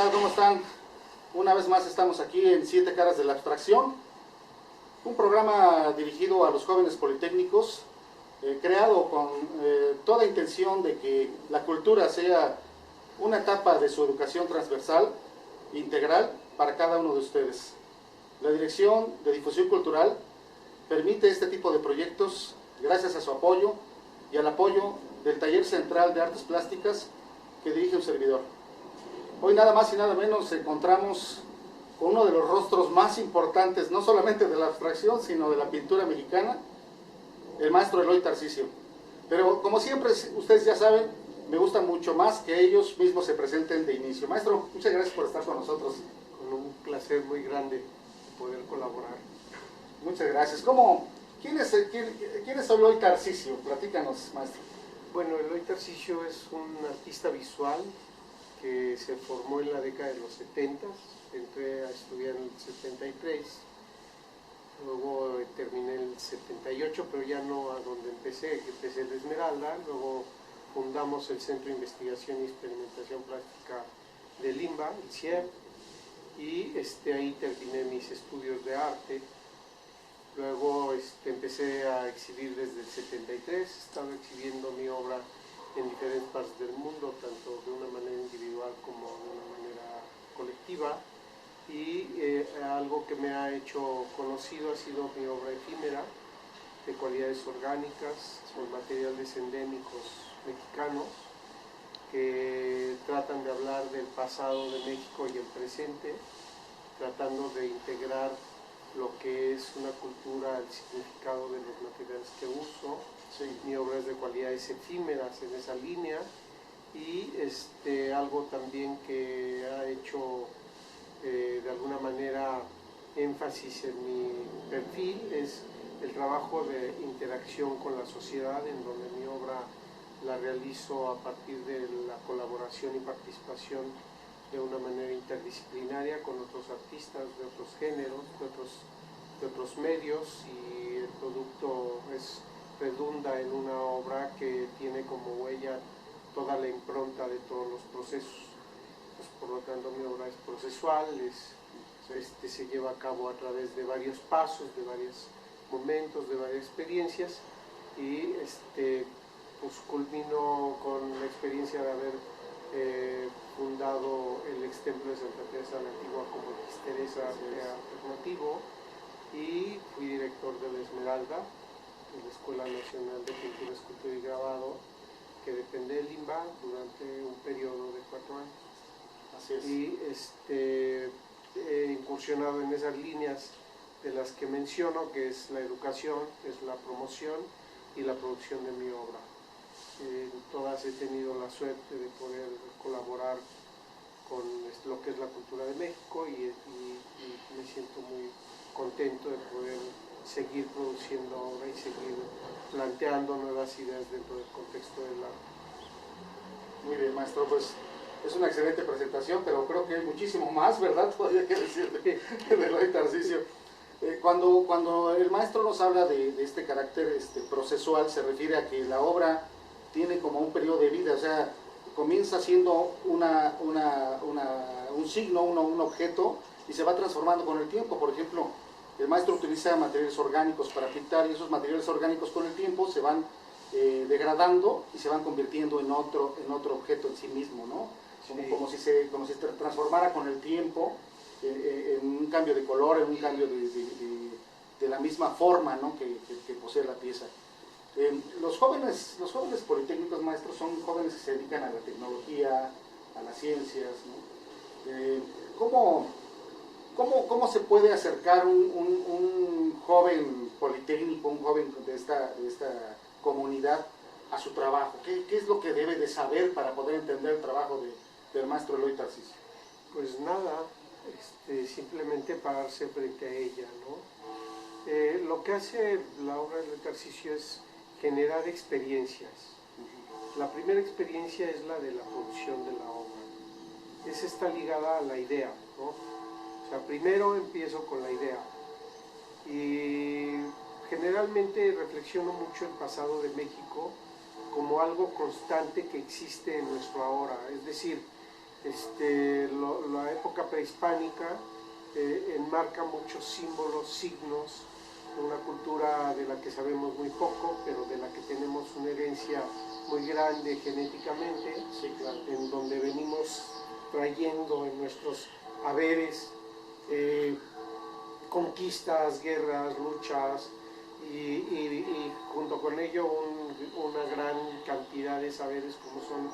Hola, ¿cómo están? Una vez más estamos aquí en Siete Caras de la Abstracción, un programa dirigido a los jóvenes politécnicos, creado con toda intención de que la cultura sea una etapa de su educación transversal, integral, para cada uno de ustedes. La Dirección de Difusión Cultural permite este tipo de proyectos gracias a su apoyo y al apoyo del Taller Central de Artes Plásticas que dirige un servidor. Hoy nada más y nada menos nos encontramos con uno de los rostros más importantes, no solamente de la abstracción, sino de la pintura mexicana, el maestro Eloy Tarcisio. Pero como siempre, ustedes ya saben, me gusta mucho más que ellos mismos se presenten de inicio. Maestro, muchas gracias por estar con nosotros. Con un placer muy grande poder colaborar. Muchas gracias. ¿Quién es Eloy Tarcisio? Platícanos, maestro. Bueno, Eloy Tarcisio es un artista visual que se formó en la década de los 70. Entré a estudiar en el 73, luego terminé en el 78, pero ya no a donde empecé en Esmeralda. Luego fundamos el Centro de Investigación y Experimentación Plástica de Limba, el CIEP, y ahí terminé mis estudios de arte. Luego empecé a exhibir desde el 73, he estado exhibiendo mi obra en diferentes partes del mundo, tanto de una manera individual como de una manera colectiva, y algo que me ha hecho conocido ha sido mi obra efímera, de cualidades orgánicas, son materiales endémicos mexicanos, que tratan de hablar del pasado de México y el presente, tratando de integrar lo que es una cultura, el significado de los materiales que uso. Sí. Mi obra es de cualidades efímeras en esa línea, y algo también que ha hecho de alguna manera énfasis en mi perfil es el trabajo de interacción con la sociedad, en donde mi obra la realizo a partir de la colaboración y participación de una manera interdisciplinaria con otros artistas de otros géneros, de otros medios, y el producto redunda en una obra que tiene como huella toda la impronta de todos los procesos. Pues, por lo tanto, mi obra es procesual, se lleva a cabo a través de varios pasos, de varios momentos, de varias experiencias, y pues culmino con la experiencia de haber fundado el ex templo de Santa Teresa la Antigua como ex Teresa alternativo, y fui director de la Esmeralda, de la Escuela Nacional de Pintura, Escultura y Grabado, que depende de Limba durante un periodo de 4 años. Así es. Y he incursionado en esas líneas de las que menciono, que es la educación, que es la promoción y la producción de mi obra. En todas he tenido la suerte de poder colaborar con lo que es la cultura de México, y me siento muy contento de poder seguir produciendo obra y seguir planteando nuevas ideas dentro del contexto del arte. Muy bien, maestro, pues es una excelente presentación, pero creo que hay muchísimo más, ¿verdad? Todavía que decir de Eloy Tarcisio. Cuando el maestro nos habla de este carácter procesual, se refiere a que la obra tiene como un periodo de vida, o sea, comienza siendo un signo, un objeto, y se va transformando con el tiempo. Por ejemplo, el maestro utiliza materiales orgánicos para pintar, y esos materiales orgánicos con el tiempo se van degradando y se van convirtiendo en otro objeto en sí mismo, ¿no? Como si se transformara con el tiempo en un cambio de color, en un cambio de la misma forma, ¿no? que posee la pieza. Los jóvenes politécnicos, maestros, son jóvenes que se dedican a la tecnología, a las ciencias, ¿no? ¿Cómo se puede acercar un joven politécnico, un joven de esta comunidad, a su trabajo? ¿Qué es lo que debe de saber para poder entender el trabajo del maestro Eloy Tarcisio? Pues nada, simplemente pararse frente a ella, ¿no? Lo que hace la obra de Eloy Tarcisio es generar experiencias. La primera experiencia es la de la producción de la obra. Esa está ligada a la idea, ¿no? O sea, primero empiezo con la idea, y generalmente reflexiono mucho el pasado de México como algo constante que existe en nuestro ahora. Es decir, La época prehispánica enmarca muchos símbolos, signos, una cultura de la que sabemos muy poco, pero de la que tenemos una herencia muy grande genéticamente, Sí, claro. en donde venimos trayendo en nuestros haberes conquistas, guerras, luchas, y junto con ello una gran cantidad de saberes como son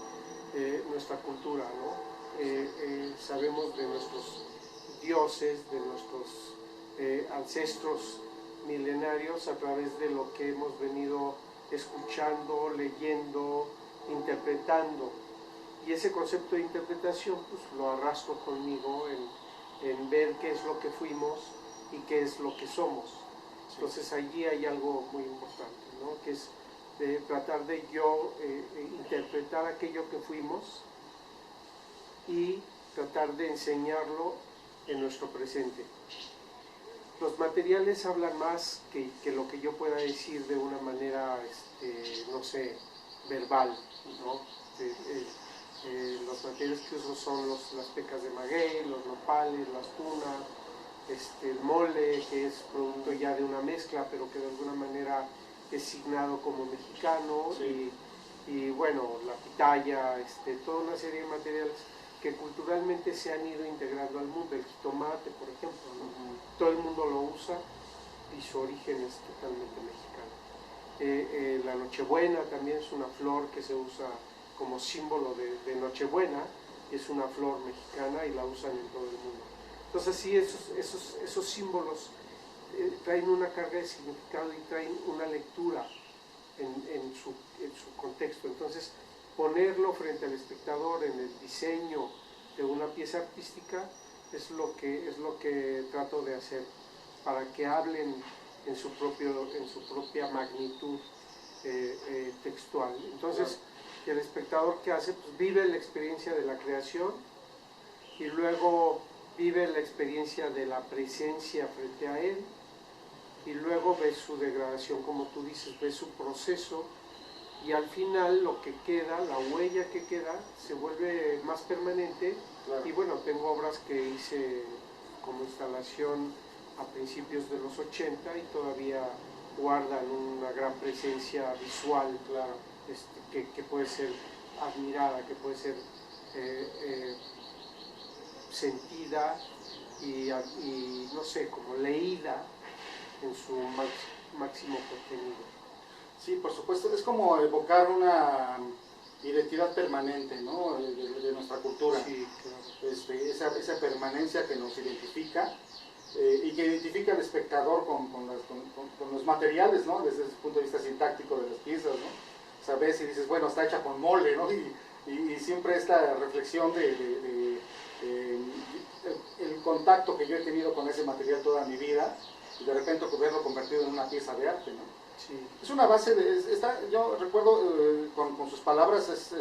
nuestra cultura, ¿no? Sabemos de nuestros dioses, de nuestros ancestros milenarios a través de lo que hemos venido escuchando, leyendo, interpretando. Y ese concepto de interpretación pues lo arrastro conmigo en ver qué es lo que fuimos y qué es lo que somos. Entonces allí hay algo muy importante, ¿no? Que es tratar de yo interpretar aquello que fuimos y tratar de enseñarlo en nuestro presente. Los materiales hablan más que lo que yo pueda decir de una manera, no sé, verbal, ¿no? Los materiales que uso son las pecas de maguey, los nopales, las tunas, el mole, que es producto ya de una mezcla, pero que de alguna manera es signado como mexicano, sí. y bueno, la pitaya, toda una serie de materiales que culturalmente se han ido integrando al mundo. El jitomate, por ejemplo, ¿no? Todo el mundo lo usa y su origen es totalmente mexicano. La Nochebuena también es una flor que se usa como símbolo de Nochebuena, es una flor mexicana y la usan en todo el mundo. Entonces sí, esos símbolos traen una carga de significado y traen una lectura en su contexto. Entonces ponerlo frente al espectador en el diseño de una pieza artística es lo que trato de hacer, para que hablen en su propia magnitud textual. Entonces el espectador, ¿qué hace? Pues vive la experiencia de la creación y luego vive la experiencia de la presencia frente a él, y luego ve su degradación, como tú dices, ve su proceso, y al final lo que queda, la huella que queda, se vuelve más permanente. Claro. Y bueno, tengo obras que hice como instalación a principios de los 80 y todavía guardan una gran presencia visual, claro, que puede ser admirada, que puede ser sentida y no sé, como leída en su máximo contenido. Sí, por supuesto, es como evocar una identidad permanente, ¿no? de nuestra cultura. Sí, claro. Esa permanencia que nos identifica y que identifica al espectador con los materiales, ¿no? Desde el punto de vista sintáctico de las piezas, ¿no? Sabes y dices, bueno, está hecha con mole, ¿no? Y siempre esta reflexión de el contacto que yo he tenido con ese material toda mi vida, y de repente verlo convertido en una pieza de arte, ¿no? Sí. Es una base, yo recuerdo con sus palabras, es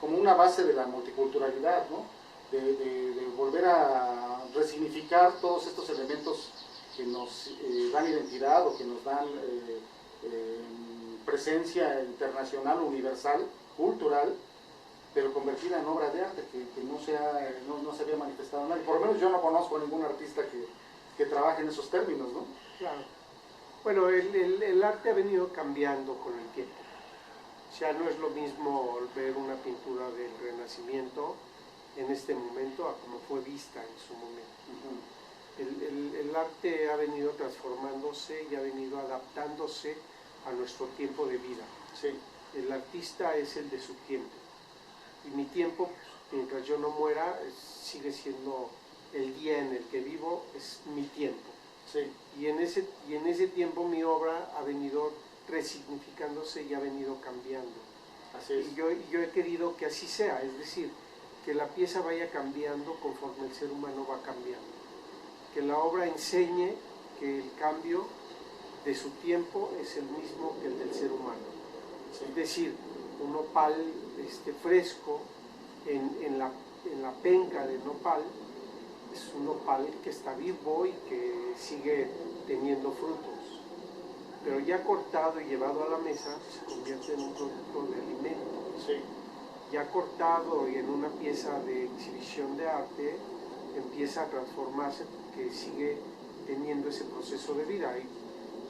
como una base de la multiculturalidad, ¿no? De volver a resignificar todos estos elementos que nos dan identidad o que nos dan presencia internacional, universal, cultural, pero convertida en obra de arte, que no se había manifestado nadie. Por lo menos yo no conozco a ningún artista que trabaje en esos términos, ¿no? Claro. Bueno, el arte ha venido cambiando con el tiempo. Ya no es lo mismo ver una pintura del Renacimiento en este momento a como fue vista en su momento. El arte ha venido transformándose y ha venido adaptándose a nuestro tiempo de vida. Sí. El artista es el de su tiempo. Y mi tiempo, mientras yo no muera, sigue siendo el día en el que vivo, es mi tiempo. Sí. Y en ese tiempo mi obra ha venido resignificándose y ha venido cambiando. Así es. Y yo he querido que así sea, es decir, que la pieza vaya cambiando conforme el ser humano va cambiando. Que la obra enseñe que el cambio de su tiempo es el mismo que el del ser humano. Sí. Es decir, un nopal fresco en la penca del nopal es un nopal que está vivo y que sigue teniendo frutos, pero ya cortado y llevado a la mesa se convierte en un producto de alimento. Sí. ya cortado y en una pieza de exhibición de arte, empieza a transformarse porque sigue teniendo ese proceso de vida. Y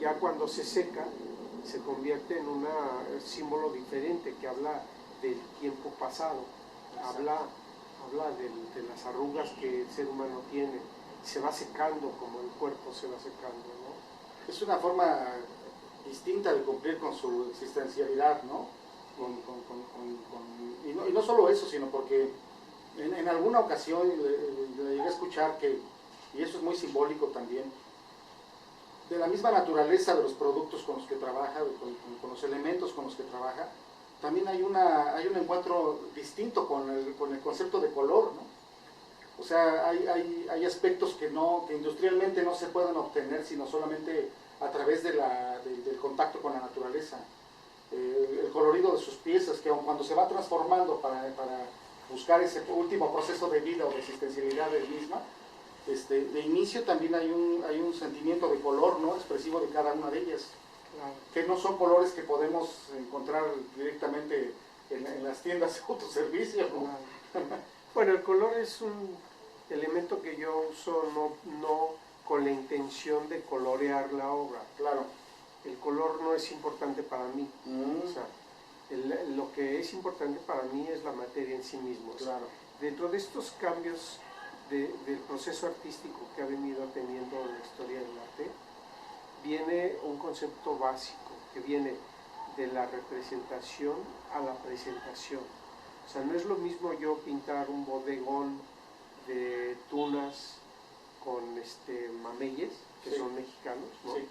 ya cuando se seca, se convierte en un símbolo diferente que habla del tiempo pasado, habla de las arrugas que el ser humano tiene, se va secando como el cuerpo se va secando, ¿no? Es una forma distinta de cumplir con su existencialidad, ¿no? Y no solo eso, sino porque en alguna ocasión le llegué a escuchar que, y eso es muy simbólico también, de la misma naturaleza de los productos con los que trabaja, con los elementos con los que trabaja, también hay un encuentro distinto con el concepto de color, ¿no? O sea, hay aspectos que industrialmente no se pueden obtener, sino solamente a través del contacto con la naturaleza. El colorido de sus piezas, que aun cuando se va transformando para buscar ese último proceso de vida o de existencialidad del misma, de inicio también hay un sentimiento de color, ¿no?, expresivo de cada una de ellas, claro, que no son colores que podemos encontrar directamente en las tiendas de autoservicio, ¿no? Claro. Bueno, el color es un elemento que yo uso no con la intención de colorear la obra. Claro. El color no es importante para mí. O sea, lo que es importante para mí es la materia en sí misma. Claro. Dentro de estos cambios del proceso artístico que ha venido teniendo la historia del arte, viene un concepto básico que viene de la representación a la presentación. O sea, no es lo mismo yo pintar un bodegón de tunas con mameyes, que sí, son mexicanos, ¿no? Sí.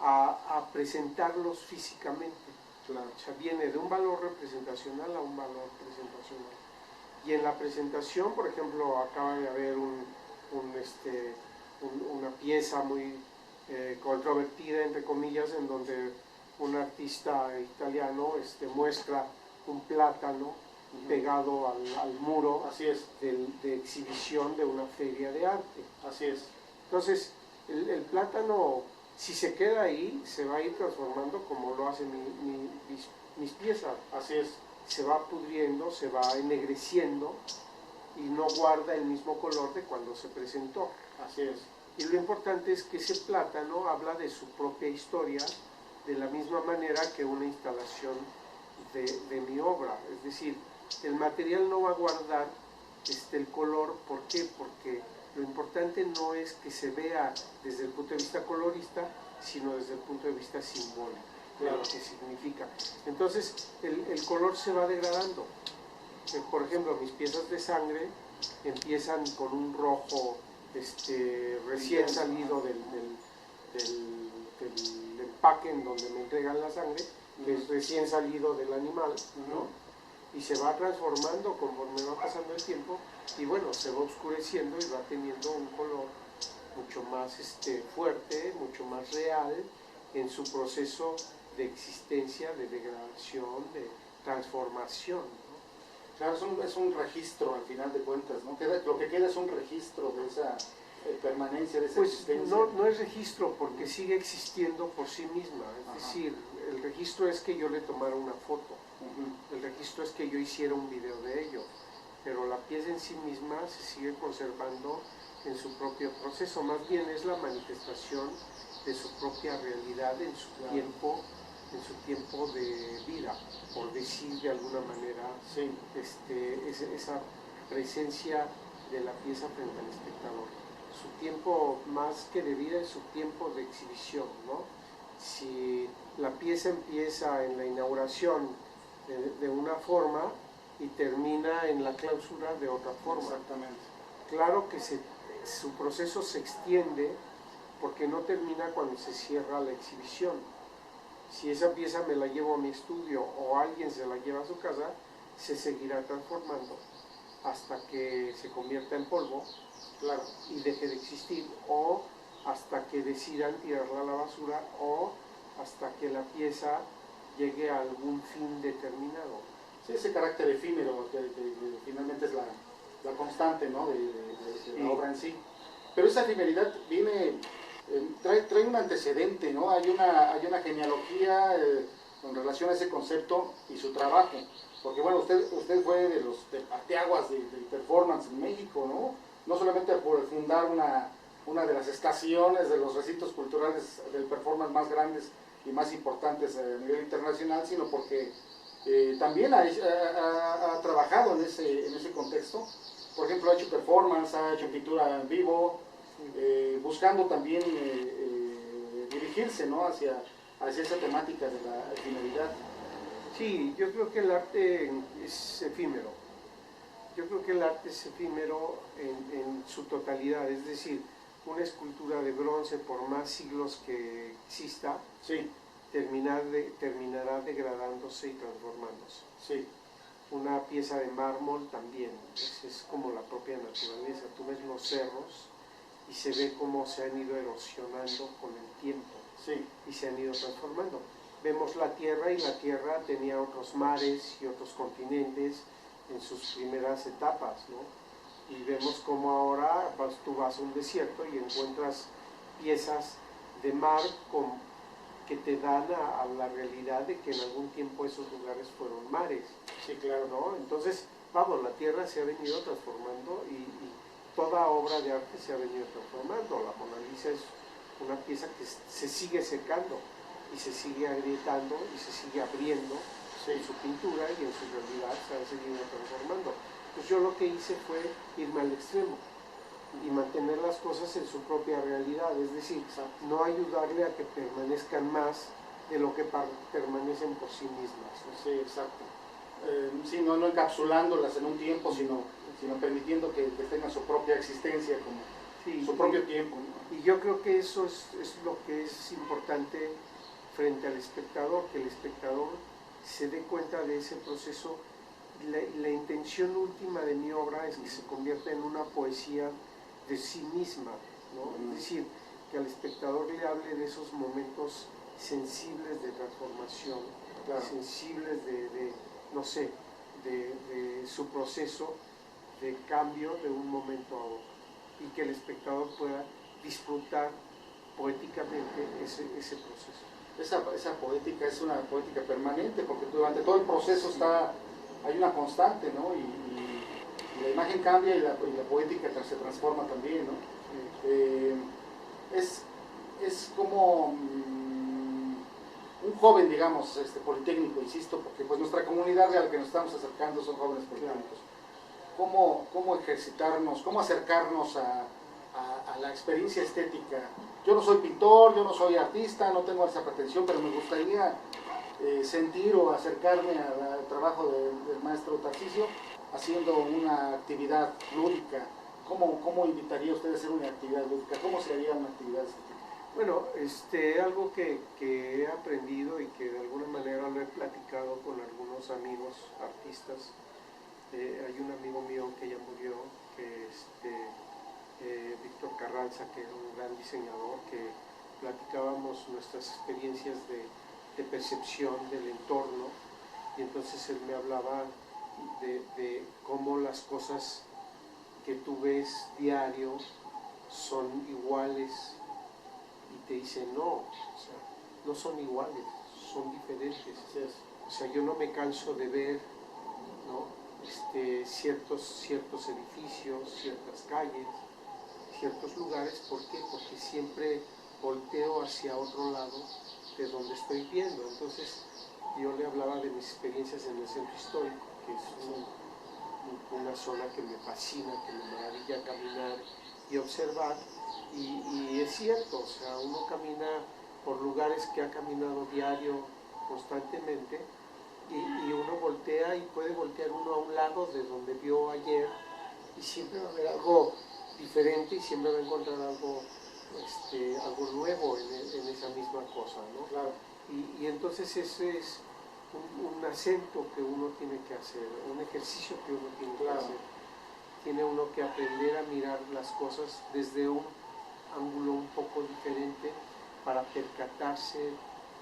A presentarlos físicamente. Claro. O sea, viene de un valor representacional a un valor presentacional. Y en la presentación, por ejemplo, acaba de haber una pieza muy controvertida, entre comillas, en donde un artista italiano muestra un plátano pegado al muro. Así es. De exhibición de una feria de arte. Así es. Entonces, el plátano, si se queda ahí, se va a ir transformando como lo hacen mis piezas. Así es. Se va pudriendo, se va ennegreciendo y no guarda el mismo color de cuando se presentó. Así es. Y lo importante es que ese plátano habla de su propia historia de la misma manera que una instalación de mi obra. Es decir, el material no va a guardar el color. ¿Por qué? Porque lo importante no es que se vea desde el punto de vista colorista, sino desde el punto de vista simbólico, claro, de lo que significa. Entonces, el color se va degradando. Por ejemplo, mis piezas de sangre empiezan con un rojo recién salido del empaque en donde me entregan la sangre, que es recién salido del animal, ¿no? Y se va transformando conforme va pasando el tiempo, y bueno, se va oscureciendo y va teniendo un color mucho más fuerte, mucho más real en su proceso de existencia, de degradación, de transformación, ¿no? Claro, es un registro al final de cuentas, ¿no? Lo que queda es un registro de esa permanencia, de esa existencia. No es registro porque sigue existiendo por sí misma, es decir, el registro es que yo le tomara una foto, el registro es que yo hiciera un video de ello, pero la pieza en sí misma se sigue conservando en su propio proceso, más bien es la manifestación de su propia realidad en su tiempo de vida, por decir de alguna manera, sí, esa presencia de la pieza frente al espectador. Su tiempo más que de vida es su tiempo de exhibición, ¿no? Si la pieza empieza en la inauguración de una forma y termina en la clausura de otra forma. Exactamente. Claro que su proceso se extiende porque no termina cuando se cierra la exhibición. Si esa pieza me la llevo a mi estudio o alguien se la lleva a su casa, se seguirá transformando hasta que se convierta en polvo, claro, y deje de existir, o hasta que decidan tirarla a la basura, o hasta que la pieza llegue a algún fin determinado. Sí, ese carácter efímero que finalmente es la constante, ¿no?, de la obra en sí. Pero esa efemeridad viene, trae un antecedente, ¿no? Hay una genealogía con relación a ese concepto y su trabajo. Porque bueno, usted fue de los parteaguas del performance en México, ¿no? No solamente por fundar una de las estaciones de los recintos culturales del performance más grandes y más importantes a nivel internacional, sino porque también ha trabajado en ese contexto. Por ejemplo, ha hecho performance, ha hecho pintura en vivo, buscando también dirigirse, ¿no? hacia esa temática de la finalidad. Sí, yo creo que el arte es efímero. Yo creo que el arte es efímero en su totalidad, es decir, una escultura de bronce, por más siglos que exista, sí, terminará degradándose y transformándose. Sí. Una pieza de mármol también, es como la propia naturaleza. Tú ves los cerros y se ve cómo se han ido erosionando con el tiempo, sí, y se han ido transformando. Vemos la Tierra, y la Tierra tenía otros mares y otros continentes en sus primeras etapas, ¿no? Y vemos cómo ahora tú vas a un desierto y encuentras piezas de mar que te dan a la realidad de que en algún tiempo esos lugares fueron mares. Sí, claro. ¿No? Entonces, vamos, la Tierra se ha venido transformando y toda obra de arte se ha venido transformando. La Mona Lisa es una pieza que se sigue secando y se sigue agrietando y se sigue abriendo, sí, en su pintura, y en su realidad se ha seguido transformando. Pues yo lo que hice fue irme al extremo y mantener las cosas en su propia realidad, es decir, no ayudarle a que permanezcan más de lo que permanecen por sí mismas, ¿no? Sí, exacto. Sí, no encapsulándolas en un tiempo, sino permitiendo que tengan su propia existencia, como sí, su propio tiempo, ¿no? Y yo creo que eso es lo que es importante frente al espectador, que el espectador se dé cuenta de ese proceso. La intención última de mi obra es que se convierta en una poesía de sí misma, ¿no? Es decir, que al espectador le hable de esos momentos sensibles de transformación, claro, sensibles no sé, de su proceso de cambio de un momento a otro, y que el espectador pueda disfrutar poéticamente ese proceso. Esa poética es una poética permanente, porque durante todo el proceso hay una constante, ¿no? Y la imagen cambia y la poética se transforma también, ¿no? Sí. Es como un joven, digamos, politécnico, insisto, porque pues nuestra comunidad a la que nos estamos acercando son jóvenes politécnicos. ¿Cómo ejercitarnos, cómo acercarnos a la experiencia estética? Yo no soy pintor, yo no soy artista, no tengo esa pretensión, pero me gustaría sentir o acercarme al trabajo del maestro Tarcisio haciendo una actividad lúdica. ¿Cómo invitaría usted a hacer una actividad lúdica? ¿Cómo se haría una actividad estética? Bueno, algo que he aprendido y que de alguna manera lo he platicado con algunos amigos artistas. Hay un amigo mío que ya murió, que Víctor Carranza, que era un gran diseñador, que platicábamos nuestras experiencias de percepción del entorno, y entonces él me hablaba de cómo las cosas que tú ves diario son iguales, y te dice no, o sea, no son iguales, son diferentes. O sea, yo no me canso de ver, ¿no? Ciertos edificios, ciertas calles, ciertos lugares. ¿Por qué? Porque siempre volteo hacia otro lado de donde estoy viendo. Entonces yo le hablaba de mis experiencias en el centro histórico, que es una zona que me fascina, que me maravilla caminar y observar, y es cierto, o sea, uno camina por lugares que ha caminado diario constantemente, y uno voltea y puede voltear uno a un lado de donde vio ayer, y siempre va a haber algo diferente, y siempre va a encontrar algo nuevo en esa misma cosa, ¿no? Claro. Y entonces ese es un acento que uno tiene que hacer, un ejercicio que uno tiene que hacer. Tiene uno que aprender a mirar las cosas desde un ángulo un poco diferente para percatarse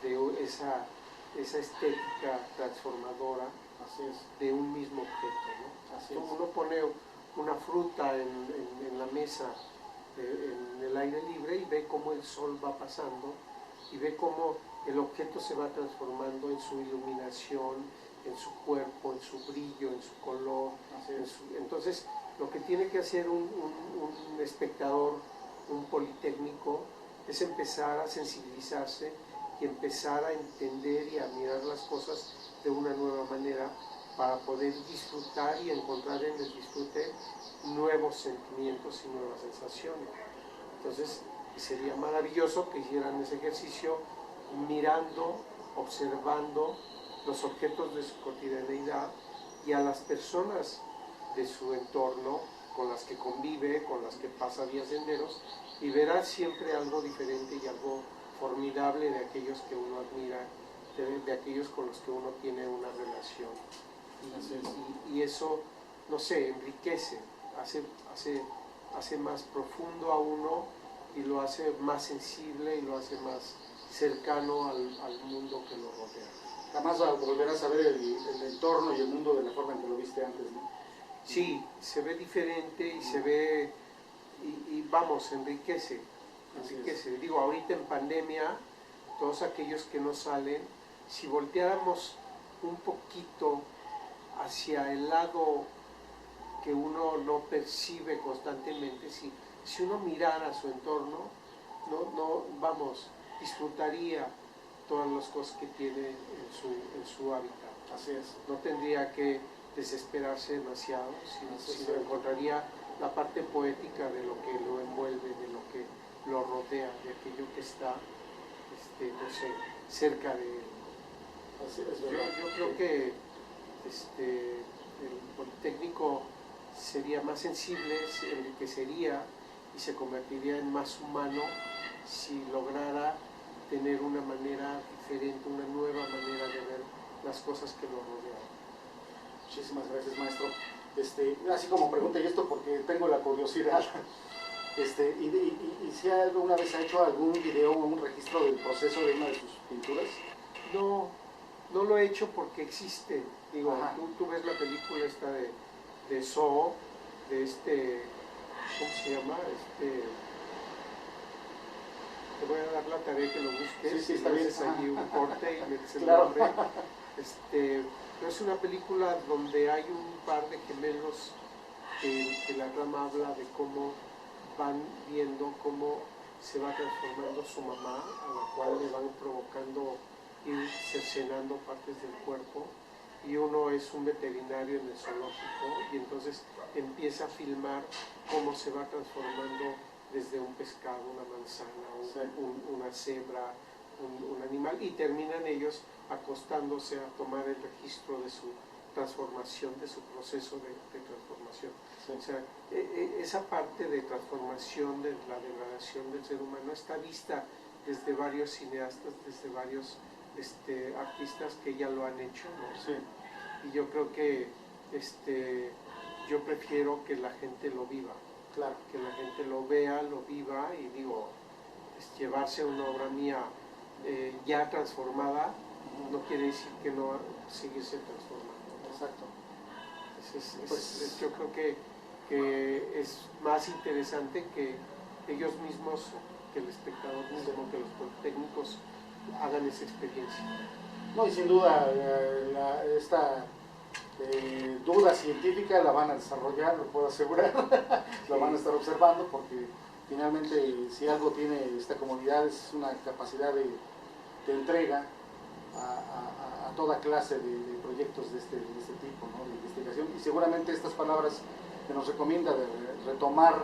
de esa estética transformadora de un mismo objeto, ¿no? Así uno pone una fruta en la mesa en el aire libre y ve cómo el sol va pasando y ve cómo el objeto se va transformando en su iluminación, en su cuerpo, en su brillo, en su color. Entonces, lo que tiene que hacer un espectador, un politécnico, es empezar a sensibilizarse y empezar a entender y a mirar las cosas de una nueva manera para poder disfrutar y encontrar en el disfrute nuevos sentimientos y nuevas sensaciones. Entonces, sería maravilloso que hicieran ese ejercicio mirando, observando los objetos de su cotidianeidad y a las personas de su entorno con las que convive, con las que pasa vía senderos, y verá siempre algo diferente y algo formidable de aquellos que uno admira, de aquellos con los que uno tiene una relación. Y eso, no sé, enriquece, hace más profundo a uno y lo hace más sensible y lo hace más cercano al mundo que lo rodea. Jamás volverás a ver el entorno y el mundo de la forma en que lo viste antes, ¿no? Sí, se ve diferente y se ve, y vamos, enriquece. Digo, ahorita en pandemia, todos aquellos que no salen, si volteáramos un poquito hacia el lado que uno no percibe constantemente, si uno mirara su entorno, vamos, disfrutaría todas las cosas que tiene en su hábitat. Así es. No tendría que desesperarse demasiado, sino encontraría la parte poética de lo que lo envuelve, de lo que lo rodea, de aquello que está, no sé, cerca de él. Así es, yo creo que el Politécnico sería más sensible, se enriquecería y se convertiría en más humano si lograra tener una manera diferente, una nueva manera de ver las cosas que lo rodean. Muchísimas gracias, maestro. Así como pregunta, y esto porque tengo la curiosidad, ¿y si alguna vez ha hecho algún video o un registro del proceso de una de sus pinturas? No lo he hecho porque existe. Digo, tú ves la película esta de Zoo, de ¿cómo se llama? Te voy a dar la tarea que lo busques. Sí, está bien. Allí un corte y metes el claro. nombre. Pero es una película donde hay un par de gemelos que la trama habla de cómo van viendo cómo se va transformando su mamá, a la cual le van provocando ir cercenando partes del cuerpo, y uno es un veterinario en el zoológico y entonces empieza a filmar cómo se va transformando desde un pescado, una manzana, una cebra, un animal, y terminan ellos acostándose a tomar el registro de su transformación, de su proceso de transformación. Sí. O sea, esa parte de transformación, de la degradación del ser humano, está vista desde varios cineastas, desde varios artistas que ya lo han hecho, ¿no? Sí. Y yo creo que yo prefiero que la gente lo viva. Claro. Que la gente lo vea, lo viva, y digo, llevarse una obra mía ya transformada no quiere decir que no seguirse transformando. Exacto. Yo creo que es más interesante que ellos mismos, que el espectador mismo, que los politécnicos hagan esa experiencia. No, y sin duda esta duda científica la van a desarrollar, lo puedo asegurar. La van a estar observando, porque finalmente si algo tiene esta comunidad es una capacidad de entrega a toda clase de proyectos de este tipo, ¿no? De investigación, y seguramente estas palabras que nos recomienda de retomar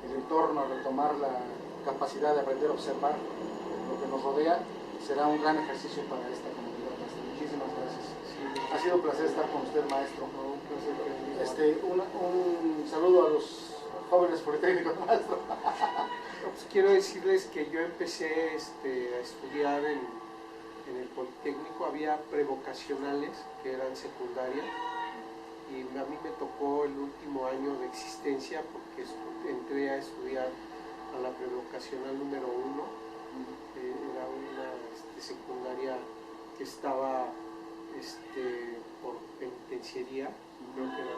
el entorno, retomar la capacidad de aprender a observar lo que nos rodea, será un gran ejercicio para esta comunidad. Muchísimas gracias. Sí. Ha sido un placer estar con usted, maestro. No, un placer. Un saludo a los jóvenes politécnicos, maestro. Pues quiero decirles que yo empecé a estudiar en el Politécnico. Había prevocacionales que eran secundarias, y a mí me tocó el último año de existencia, porque entré a estudiar a la prevocacional número 1. Era una secundaria que estaba por penitenciaría, creo que era,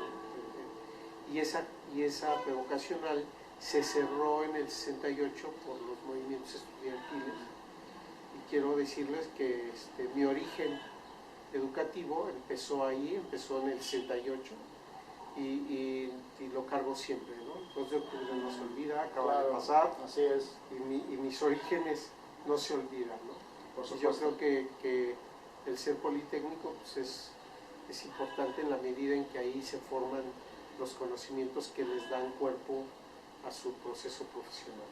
y esa prevocacional se cerró en el 68 por los movimientos estudiantiles, y quiero decirles que mi origen educativo empezó ahí, empezó en el 68 y lo cargo siempre, ¿no? El 2 de octubre no se olvida, acaba de pasar, así es. Y mis orígenes no se olvidan, ¿no? Por Y yo supuesto. creo que el ser politécnico pues es importante en la medida en que ahí se forman los conocimientos que les dan cuerpo a su proceso profesional.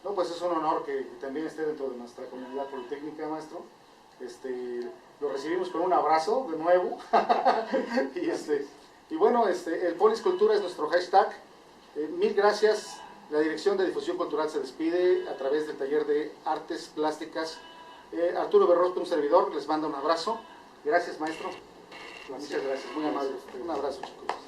No, pues es un honor que también esté dentro de nuestra comunidad politécnica, maestro. Lo recibimos con un abrazo de nuevo. y bueno, el Poliscultura es nuestro hashtag. Mil gracias. La Dirección de Difusión Cultural se despide a través del taller de Artes Plásticas. Arturo Berrospe, un servidor, les manda un abrazo. Gracias, maestro. Gracias. Muchas gracias, muy amable. Un abrazo, chicos.